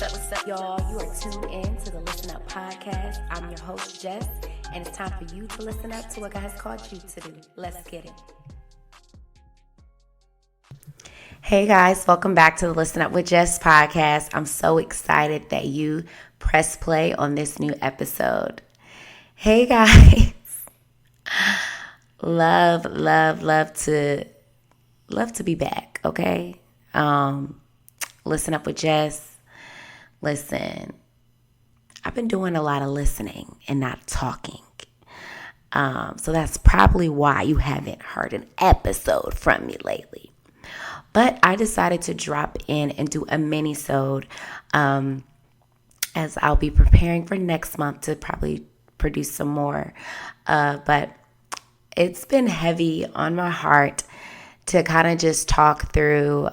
What's up, y'all? You are tuned in to the ListenUp podcast. I'm your host, Jess, and it's time for you to listen up to what God has called you to do. Let's get it. Hey guys, welcome back to the Listen Up with Jess podcast. I'm so excited that you press play on this new episode. Hey guys, love to be back. Okay, Listen Up with Jess. Listen, I've been doing a lot of listening and not talking. So that's probably why you haven't heard an episode from me lately. But I decided to drop in and do a minisode as I'll be preparing for next month to probably produce some more. But it's been heavy on my heart to kind of just talk through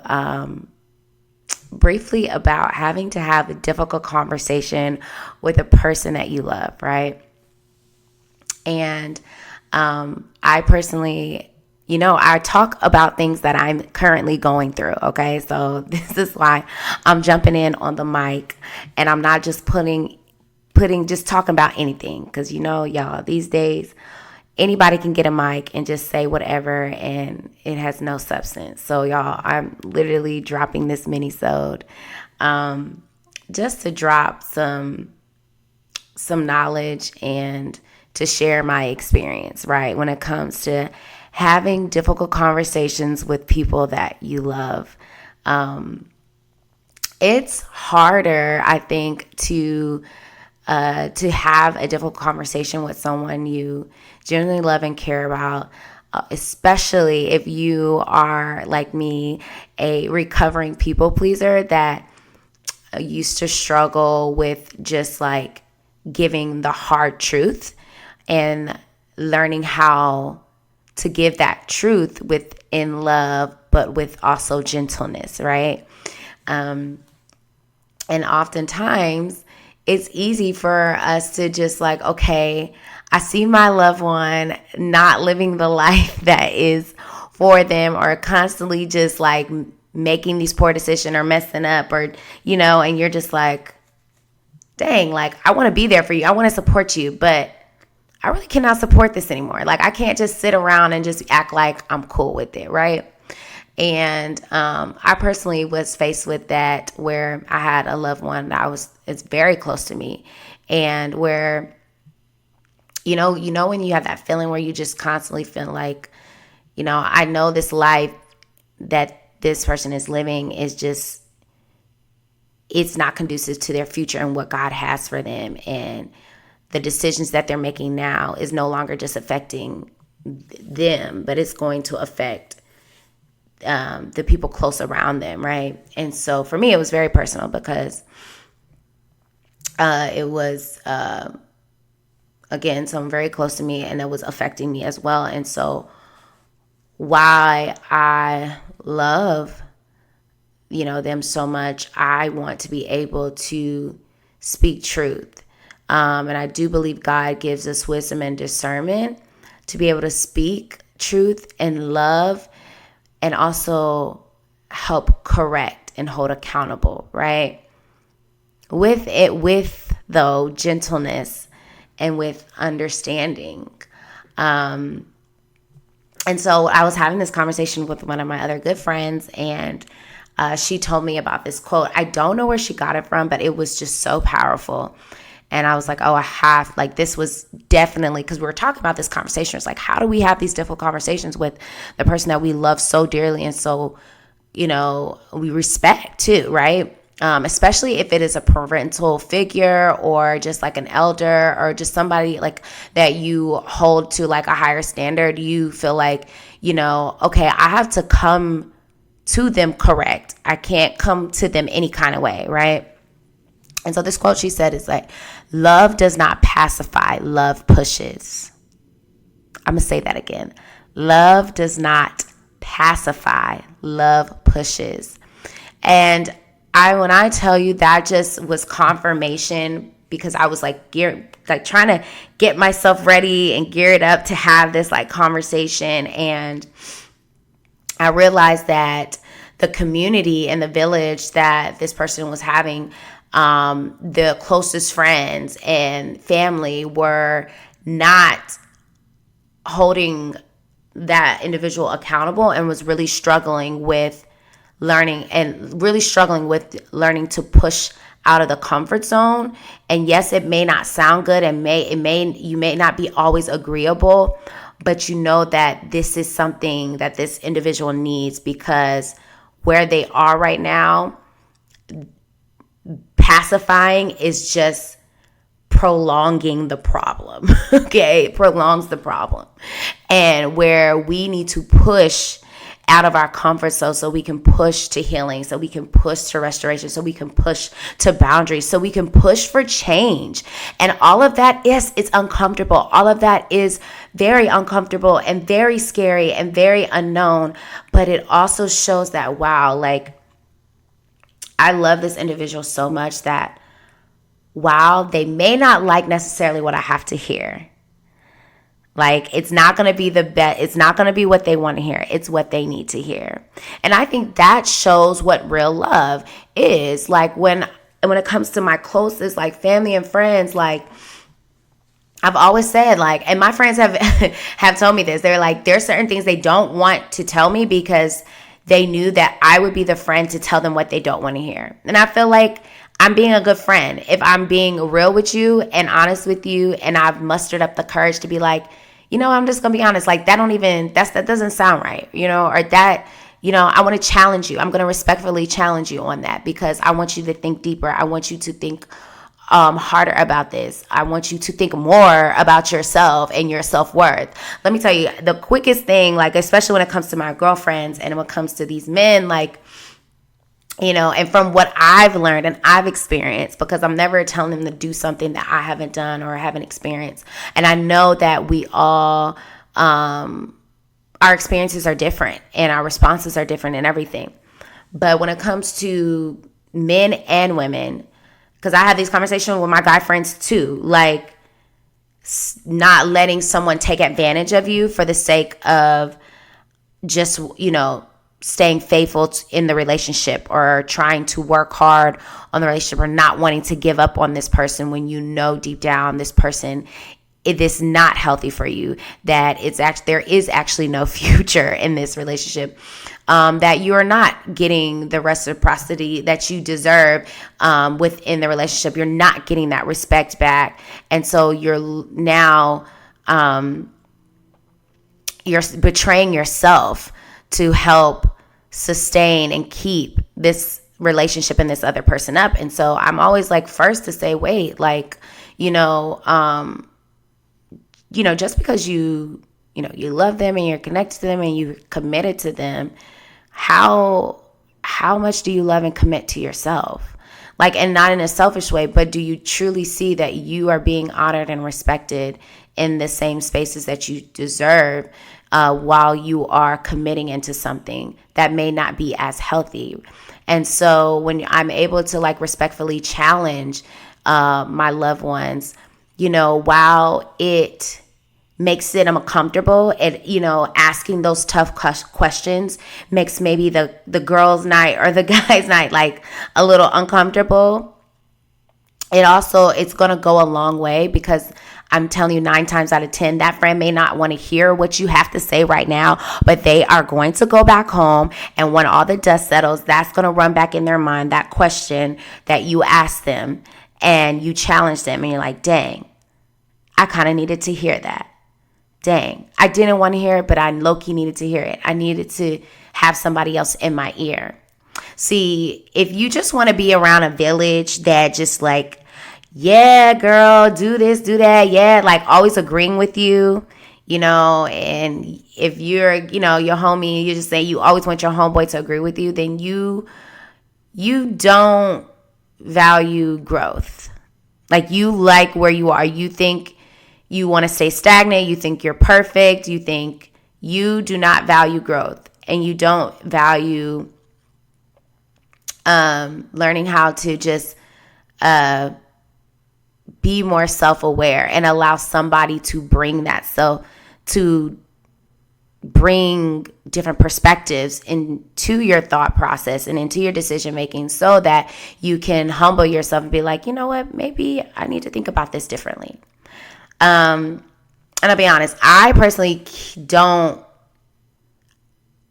briefly about having to have a difficult conversation with a person that you love, right? And I personally, I talk about things that I'm currently going through, okay? So this is why I'm jumping in on the mic, and I'm not just talking about anything, because y'all, these days, anybody can get a mic and just say whatever, and it has no substance. So, y'all, I'm literally dropping this minisode just to drop some knowledge and to share my experience, right, when it comes to having difficult conversations with people that you love. It's harder, I think, to have a difficult conversation with someone you genuinely love and care about, especially if you are, like me, a recovering people pleaser that used to struggle with just like giving the hard truth and learning how to give that truth within love, but with also gentleness, right? And oftentimes, it's easy for us to just like, okay, I see my loved one not living the life that is for them, or constantly just like making these poor decisions or messing up, or, and you're just like, dang, like I want to be there for you. I want to support you, but I really cannot support this anymore. Like I can't just sit around and just act like I'm cool with it, right? And I personally was faced with that, where I had a loved one that it's very close to me, and where, when you have that feeling where you just constantly feel like, I know this life that this person is living is just, it's not conducive to their future and what God has for them. And the decisions that they're making now is no longer just affecting them, but it's going to affect the people close around them, right? And so for me, it was very personal, because it was, again, someone very close to me, and it was affecting me as well. And so why I love, them so much, I want to be able to speak truth. And I do believe God gives us wisdom and discernment to be able to speak truth and love, and also help correct and hold accountable, right? With though gentleness and with understanding. And so I was having this conversation with one of my other good friends, and she told me about this quote. I don't know where she got it from, but it was just so powerful. And I was like, this was definitely, because we were talking about this conversation. It's like, how do we have these difficult conversations with the person that we love so dearly and so, we respect too, right? Especially if it is a parental figure, or just like an elder, or just somebody like that you hold to like a higher standard. You feel like, okay, I have to come to them correct. I can't come to them any kind of way, right? And so this quote she said is like, love does not pacify, love pushes. I'm going to say that again. Love does not pacify, love pushes. And when I tell you, that just was confirmation, because I was like trying to get myself ready and geared up to have this like conversation. And I realized that the community and the village that this person was having the closest friends and family were not holding that individual accountable and was really struggling with learning to push out of the comfort zone. And yes, it may not sound good, and you may not be always agreeable, but you know that this is something that this individual needs, because where they are right now, pacifying is just prolonging the problem. Okay, it prolongs the problem. And where we need to push out of our comfort zone so we can push to healing, so we can push to restoration, so we can push to boundaries, so we can push for change. And all of that it's uncomfortable. All of that is very uncomfortable and very scary and very unknown. But it also shows that, wow, like, I love this individual so much that while they may not like necessarily what I have to hear, like, it's not going to be the best. It's not going to be what they want to hear. It's what they need to hear. And I think that shows what real love is. Like, when it comes to my closest, like, family and friends, like, I've always said, like, and my friends have told me this. They're like, there's certain things they don't want to tell me because they knew that I would be the friend to tell them what they don't want to hear. And I feel like I'm being a good friend if I'm being real with you and honest with you, and I've mustered up the courage to be like, I'm just going to be honest. Like, that doesn't sound right, or that, I want to challenge you. I'm going to respectfully challenge you on that, because I want you to think deeper. I want you to think harder about this. I want you to think more about yourself and your self-worth. Let me tell you, the quickest thing, like, especially when it comes to my girlfriends and when it comes to these men, like, and from what I've learned and I've experienced, because I'm never telling them to do something that I haven't done or haven't experienced. And I know that we all, our experiences are different and our responses are different and everything. But when it comes to men and women, because I have these conversations with my guy friends too, like, not letting someone take advantage of you for the sake of just, staying faithful in the relationship, or trying to work hard on the relationship, or not wanting to give up on this person when you know deep down this person, it is not healthy for you, that there is actually no future in this relationship, that you are not getting the reciprocity that you deserve within the relationship. You're not getting that respect back. And so you're now you're betraying yourself to help sustain and keep this relationship and this other person up. And so I'm always like first to say, wait, like, just because you love them and you're connected to them and you're committed to them, how much do you love and commit to yourself? Like, and not in a selfish way, but do you truly see that you are being honored and respected in the same spaces that you deserve, while you are committing into something that may not be as healthy? And so when I'm able to, like, respectfully challenge my loved ones, while it makes it uncomfortable, and asking those tough questions makes maybe the girls' night or the guys' night like a little uncomfortable, it's going to go a long way, because I'm telling you, 9 times out of 10, that friend may not want to hear what you have to say right now, but they are going to go back home, and when all the dust settles, that's going to run back in their mind, that question that you asked them and you challenged them, and you're like, dang, I kind of needed to hear that. Dang, I didn't want to hear it, but I low-key needed to hear it. I needed to have somebody else in my ear. See, if you just want to be around a village that just like, yeah, girl, do this, do that, yeah, like always agreeing with you, and if you're, your homie, you just say you always want your homeboy to agree with you, then you don't value growth. Like, you like where you are. You think you want to stay stagnant. You think you're perfect. You think you do not value growth, and you don't value learning how to just be more self-aware and allow somebody to bring that. So to bring different perspectives into your thought process and into your decision making, so that you can humble yourself and be like, you know what, maybe I need to think about this differently. And I'll be honest, I personally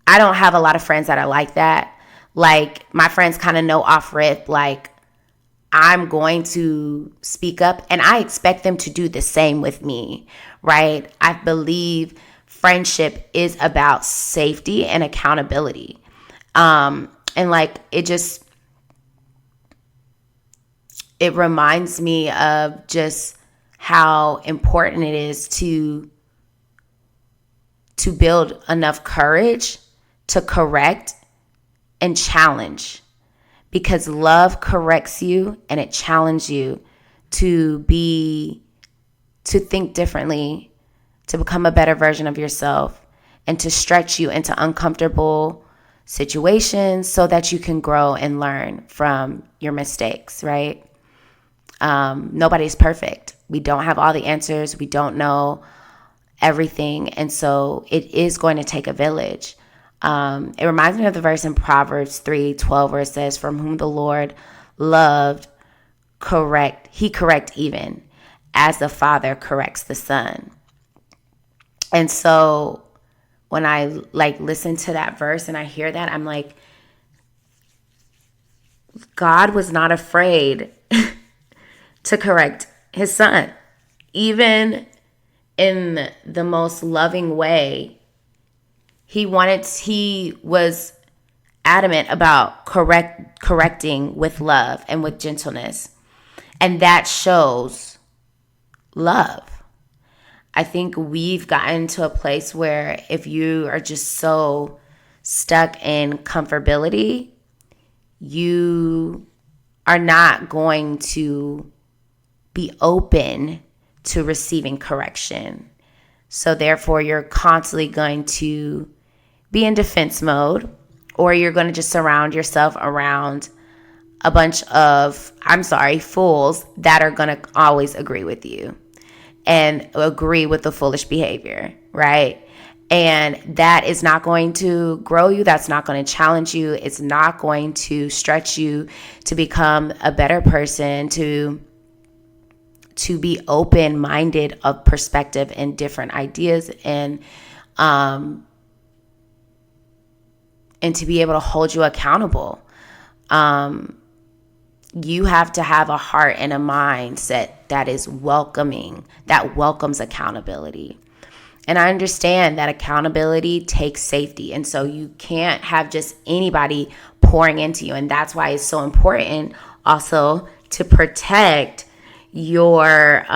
I don't have a lot of friends that are like that. Like, my friends kind of know off rip, like, I'm going to speak up, and I expect them to do the same with me, right? I believe friendship is about safety and accountability. And like, it reminds me of just how important it is to build enough courage to correct and challenge, because love corrects you and it challenges you to think differently, to become a better version of yourself, and to stretch you into uncomfortable situations so that you can grow and learn from your mistakes, right? Nobody's perfect. We don't have all the answers. We don't know everything. And so it is going to take a village. It reminds me of the verse in Proverbs 3:12 where it says, from whom the Lord loved, he correct even as the father corrects the son. And so when I like listen to that verse and I hear that, I'm like, God was not afraid to correct his son. Even in the most loving way, he was adamant about correcting with love and with gentleness. And that shows love. I think we've gotten to a place where if you are just so stuck in comfortability, you are not going to be open to receiving correction. So therefore, you're constantly going to be in defense mode, or you're going to just surround yourself around a bunch of, fools that are going to always agree with you and agree with the foolish behavior, right? And that is not going to grow you. That's not going to challenge you. It's not going to stretch you to become a better person, to be open-minded of perspective and different ideas, and to be able to hold you accountable. You have to have a heart and a mindset that is welcoming, that welcomes accountability. And I understand that accountability takes safety. And so you can't have just anybody pouring into you. And that's why it's so important also to protect your,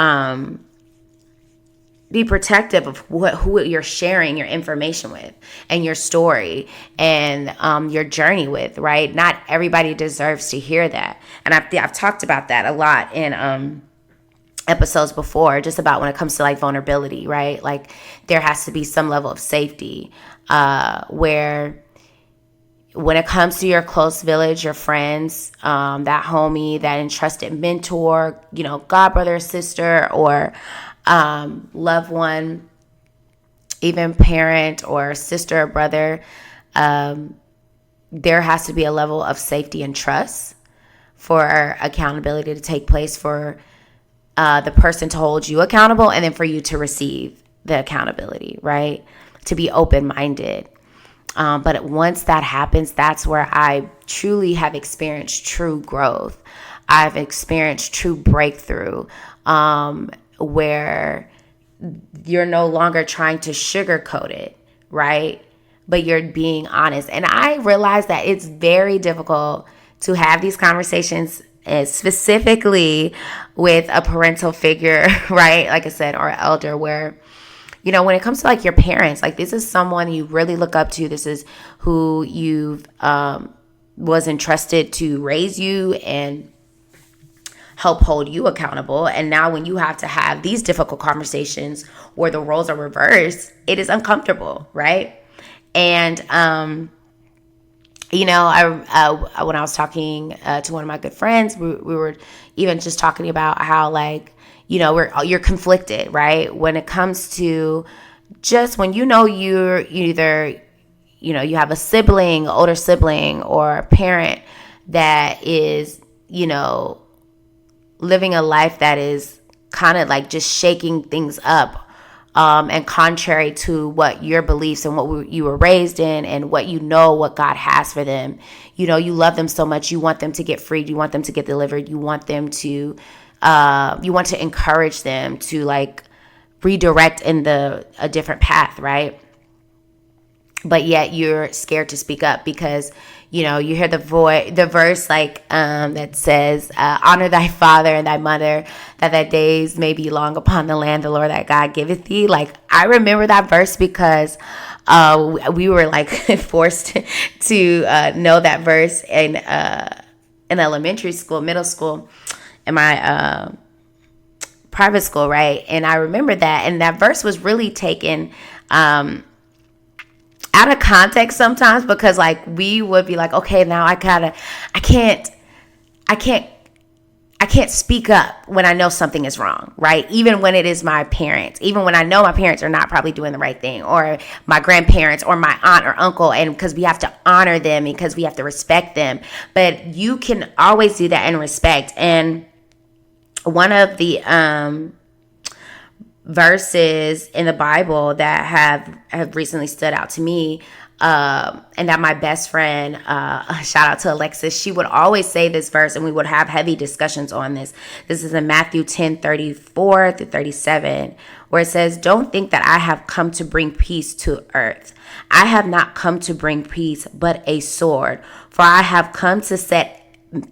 be protective of who you're sharing your information with and your story and your journey with, right? Not everybody deserves to hear that. And I've talked about that a lot in episodes before, just about when it comes to like vulnerability, right? Like there has to be some level of safety where when it comes to your close village, your friends, that homie, that entrusted mentor, god brother, sister, or loved one, even parent or sister or brother, there has to be a level of safety and trust for accountability to take place, for the person to hold you accountable, and then for you to receive the accountability, right? To be open-minded. But once that happens, that's where I truly have experienced true growth. I've experienced true breakthrough, where you're no longer trying to sugarcoat it, right? But you're being honest. And I realize that it's very difficult to have these conversations, specifically with a parental figure, right? Like I said, or elder, where, when it comes to like your parents, like this is someone you really look up to. This is who you've was entrusted to raise you and help hold you accountable. And now when you have to have these difficult conversations where the roles are reversed, it is uncomfortable, right? And I when I was talking to one of my good friends, we were even just talking about how, like, you're conflicted, right? When it comes to just when you're either, you have a sibling, older sibling, or a parent that is, living a life that is kind of like just shaking things up, and contrary to what your beliefs and what you were raised in and what God has for them. You love them so much. You want them to get freed. You want them to get delivered. You want to encourage them to like redirect in a different path, right? But yet you're scared to speak up because, you hear the verse like that says, honor thy father and thy mother, that thy days may be long upon the land the Lord thy God giveth thee. Like, I remember that verse because we were like forced to know that verse in elementary school, middle school, in my private school, right? And I remember that, and that verse was really taken out of context sometimes, because like we would be like, okay, now I can't speak up when I know something is wrong, right? Even when it is my parents, even when I know my parents are not probably doing the right thing, or my grandparents or my aunt or uncle, and because we have to honor them, because we have to respect them. But you can always do that in respect. And one of the verses in the Bible that have recently stood out to me, and that my best friend, shout out to Alexis, she would always say this verse, and we would have heavy discussions on this. This is in Matthew 10:34-37, where it says, "Don't think that I have come to bring peace to earth. I have not come to bring peace, but a sword. For I have come to set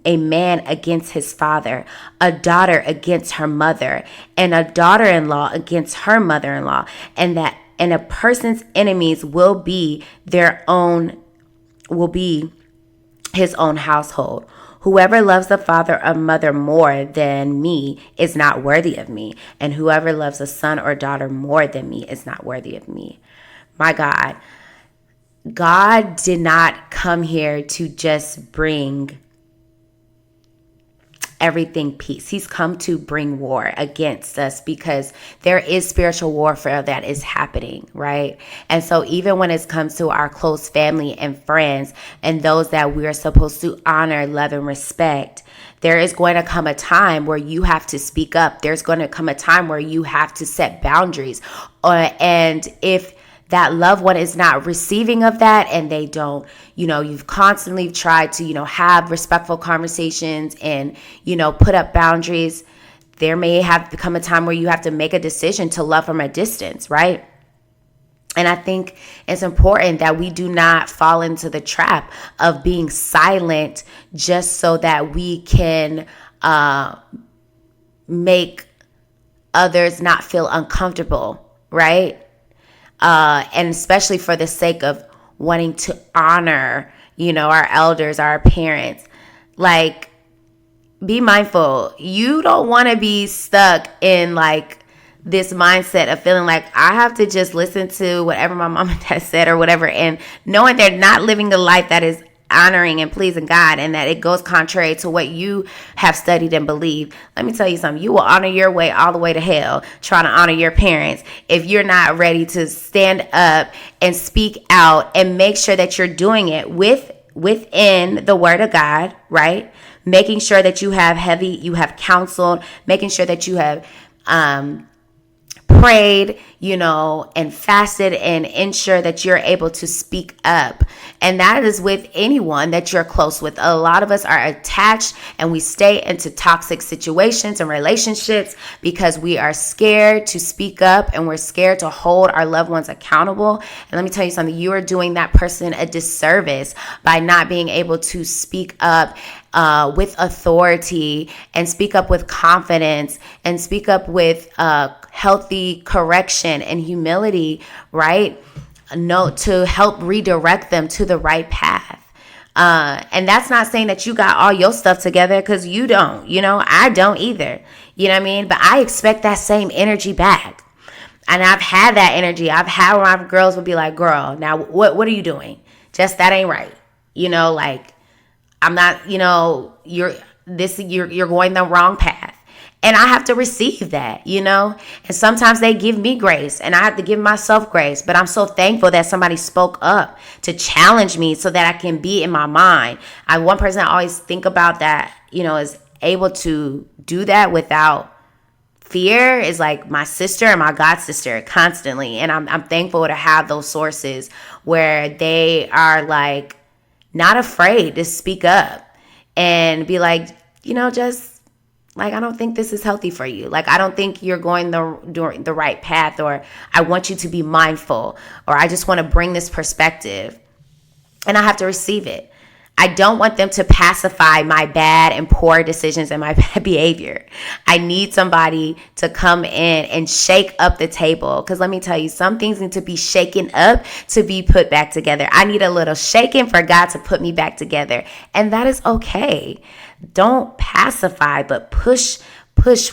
a man against his father, a daughter against her mother, and a daughter-in-law against her mother-in-law, and a person's enemies will be his own household. Whoever loves the father or mother more than me is not worthy of me, and whoever loves a son or daughter more than me is not worthy of me." My God, God did not come here to just bring everything peace. He's come to bring war against us, because there is spiritual warfare that is happening, right? And so even when it comes to our close family and friends and those that we are supposed to honor, love, and respect, there is going to come a time where you have to speak up. There's going to come a time where you have to set boundaries. And if that loved one is not receiving of that, and they don't, you've constantly tried to, have respectful conversations and, put up boundaries, there may have become a time where you have to make a decision to love from a distance, right? And I think it's important that we do not fall into the trap of being silent just so that we can make others not feel uncomfortable, right? And especially for the sake of wanting to honor, our elders, our parents. Like, be mindful. You don't want to be stuck in like this mindset of feeling like I have to just listen to whatever my mom and dad said or whatever, and knowing they're not living the life that is honoring and pleasing God, and that it goes contrary to what you have studied and believed. Let me tell you something. You will honor your way all the way to hell trying to honor your parents if you're not ready to stand up and speak out and make sure that you're doing it within the word of God, right? Making sure that you have counseled, making sure that you have prayed, and fasted, and ensure that you're able to speak up. And that is with anyone that you're close with. A lot of us are attached and we stay into toxic situations and relationships because we are scared to speak up, and we're scared to hold our loved ones accountable. And let me tell you something, you are doing that person a disservice by not being able to speak up with authority, and speak up with confidence, and speak up with healthy correction and humility, right? To help redirect them to the right path. And that's not saying that you got all your stuff together, because you don't, I don't either. You know what I mean? But I expect that same energy back. And I've had that energy. I've had where my girls would be like, "Girl, now what are you doing? Just that ain't right." Like, I'm not, you're going the wrong path. And I have to receive that, And sometimes they give me grace and I have to give myself grace. But I'm so thankful that somebody spoke up to challenge me so that I can be in my mind. One person I always think about that, is able to do that without fear is like my sister and my god sister constantly. And I'm thankful to have those sources where they are like not afraid to speak up and be like, just like, I don't think this is healthy for you. Like, I don't think you're going the right path, or I want you to be mindful, or I just want to bring this perspective. And I have to receive it. I don't want them to pacify my bad and poor decisions and my bad behavior. I need somebody to come in and shake up the table. Because let me tell you, some things need to be shaken up to be put back together. I need a little shaking for God to put me back together. And that is okay. Don't pacify, but push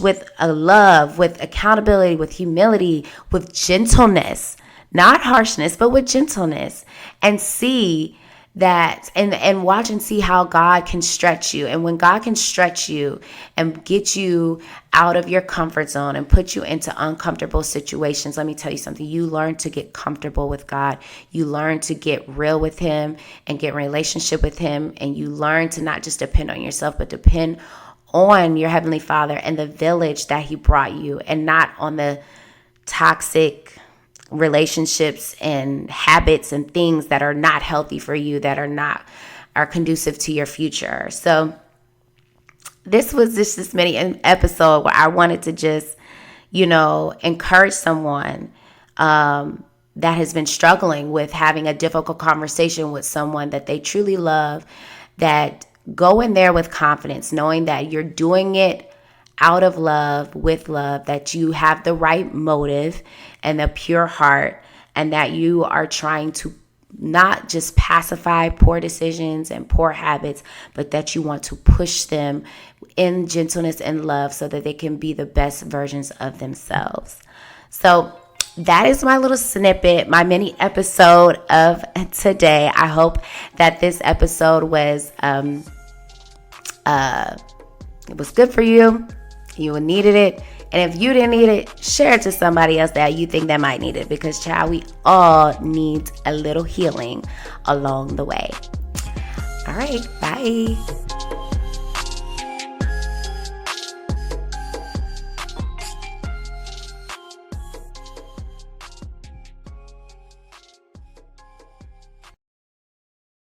with a love, with accountability, with humility, with gentleness, not harshness, but with gentleness, and see that and watch and see how God can stretch you. And when God can stretch you and get you out of your comfort zone and put you into uncomfortable situations, let me tell you something. You learn to get comfortable with God. You learn to get real with him and get in relationship with him. And you learn to not just depend on yourself, but depend on your Heavenly Father and the village that he brought you, and not on the toxic relationships and habits and things that are not healthy for you, that are conducive to your future. So this was just this mini episode where I wanted to just, encourage someone that has been struggling with having a difficult conversation with someone that they truly love, that go in there with confidence, knowing that you're doing it out of love, with love, that you have the right motive and a pure heart, and that you are trying to not just pacify poor decisions and poor habits, but that you want to push them in gentleness and love so that they can be the best versions of themselves. So that is my little snippet, my mini episode of today. I hope that this episode was it was good for you. You needed it. And if you didn't need it, share it to somebody else that you think that might need it. Because, child, we all need a little healing along the way. All right. Bye.